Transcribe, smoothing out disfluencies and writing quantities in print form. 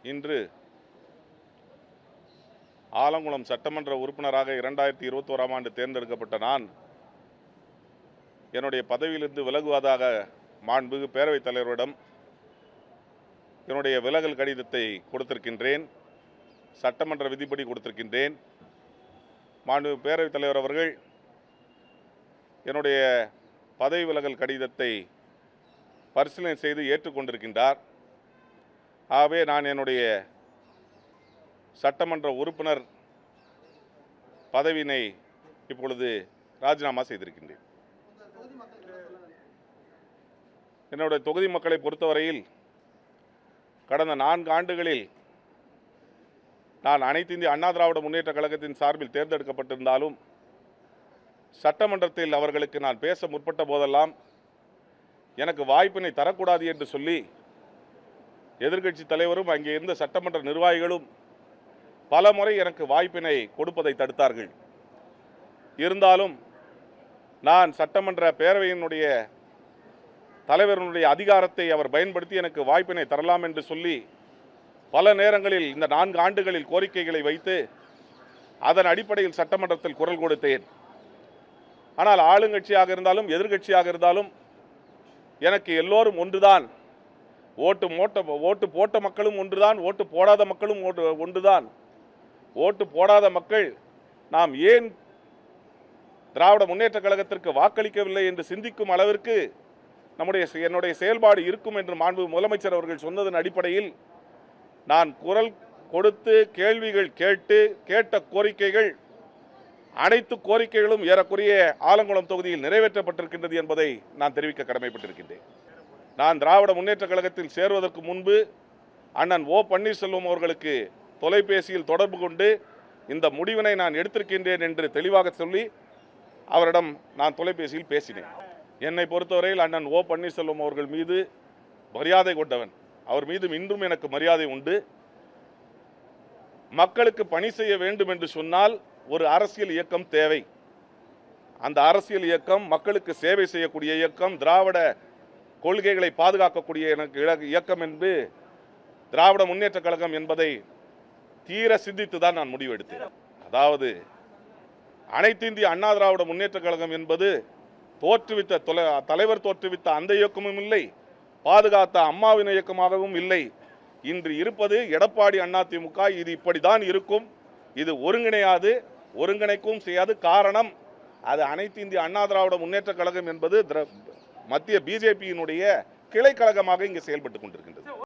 இன்று ஆலங்குளம் சட்டமன்ற உறுப்பினராக 2021ஆம் ஆண்டு தேர்ந்தெடுக்கப்பட்ட நான் என்னுடைய பதவியிலிருந்து விலகுவதாக மாண்புமிகு பேரவைத் தலைவரிடம் என்னுடைய விலகல் கடிதத்தை கொடுத்திருக்கின்றேன். சட்டமன்ற விதிப்படி கொடுத்திருக்கின்றேன். மாண்புமிகு பேரவைத் தலைவர் அவர்கள் என்னுடைய பதவி விலகல் கடிதத்தை பரிசீலனை செய்து ஏற்றுக்கொண்டிருக்கின்றார். ஆகவே நான் என்னுடைய சட்டமன்ற உறுப்பினர் பதவியினை இப்பொழுது ராஜினாமா செய்திருக்கின்றேன். என்னுடைய தொகுதி மக்களை பொறுத்தவரையில் கடந்த 4 ஆண்டுகளில் நான் அனைத்து இந்திய அண்ணா திராவிட முன்னேற்ற கழகத்தின் சார்பில் தேர்ந்தெடுக்கப்பட்டிருந்தாலும் சட்டமன்றத்தில் அவர்களுக்கு நான் பேச முற்பட்ட போதெல்லாம் எனக்கு வாய்ப்பினை தரக்கூடாது என்று சொல்லி எதிர்க்கட்சி தலைவரும் அங்கே இருந்த சட்டமன்ற நிர்வாகிகளும் பல முறை எனக்கு வாய்ப்பினை கொடுப்பதை தடுத்தார்கள். இருந்தாலும் நான் சட்டமன்ற பேரவையினுடைய தலைவர்களுடைய அதிகாரத்தை அவர் பயன்படுத்தி எனக்கு வாய்ப்பினை தரலாம் என்று சொல்லி பல நேரங்களில் இந்த 4 ஆண்டுகளில் கோரிக்கைகளை வைத்து அதன் அடிப்படையில் சட்டமன்றத்தில் குரல் கொடுத்தேன். ஆனால் ஆளுங்கட்சியாக இருந்தாலும் எதிர்க்கட்சியாக இருந்தாலும் எனக்கு எல்லோரும் ஒன்றுதான். ஓட்டு போட்ட மக்களும் ஒன்றுதான், ஓட்டு போடாத மக்களும் ஒன்றுதான். ஓட்டு போடாத மக்கள் நாம் ஏன் திராவிட முன்னேற்ற கழகத்திற்கு வாக்களிக்கவில்லை என்று சிந்திக்கும் அளவிற்கு என்னுடைய செயல்பாடு இருக்கும் என்று மாண்பு முதலமைச்சர் அவர்கள் சொன்னதன் அடிப்படையில் நான் குரல் கொடுத்து கேள்விகள் கேட்ட கோரிக்கைகள் அனைத்து கோரிக்கைகளும் ஏறக்குறைய ஆலங்குளம் தொகுதியில் நிறைவேற்றப்பட்டிருக்கின்றது என்பதை நான் தெரிவிக்க கடமைப்பட்டிருக்கின்றேன். நான் திராவிட முன்னேற்ற கழகத்தில் சேருவதற்கு முன்பு அண்ணன் ஓ பன்னீர்செல்வம் அவர்களுக்கு தொலைபேசியில் தொடர்பு கொண்டு இந்த முடிவினை நான் எடுத்திருக்கின்றேன் என்று தெளிவாக சொல்லி அவரிடம் நான் தொலைபேசியில் பேசினேன். என்னை பொறுத்தவரையில் அண்ணன் ஓ பன்னீர்செல்வம் அவர்கள் மீது மரியாதை கொண்டவன். அவர் மீது இன்றும் எனக்கு மரியாதை உண்டு. மக்களுக்கு பணி செய்ய வேண்டும் என்று சொன்னால் ஒரு அரசியல் இயக்கம் தேவை. அந்த அரசியல் இயக்கம் மக்களுக்கு சேவை செய்யக்கூடிய இயக்கம், திராவிட கொள்கைகளை பாதுகாக்கக்கூடிய இயக்கம் என்று திராவிட முன்னேற்ற கழகம் என்பதை தீர சிந்தித்து தான் நான் முடிவெடுத்தேன். அதாவது அனைத்து இந்திய அண்ணா திராவிட முன்னேற்ற கழகம் என்பது தலைவர் தோற்றுவித்த அந்த இயக்கமும் இல்லை, பாதுகாத்த அம்மாவின் இயக்கமாகவும் இல்லை. இன்று இருப்பது எடப்பாடி அதிமுக. இது இப்படிதான் இருக்கும். இது ஒருங்கிணையாது, ஒருங்கிணைக்கவும் செய்யாது. காரணம், அது அனைத்து இந்திய அண்ணா திராவிட முன்னேற்ற கழகம் என்பது மத்திய பிஜேபியினுடைய கிளை கழகமாக இங்கு செயல்பட்டுக் கொண்டிருக்கின்றது.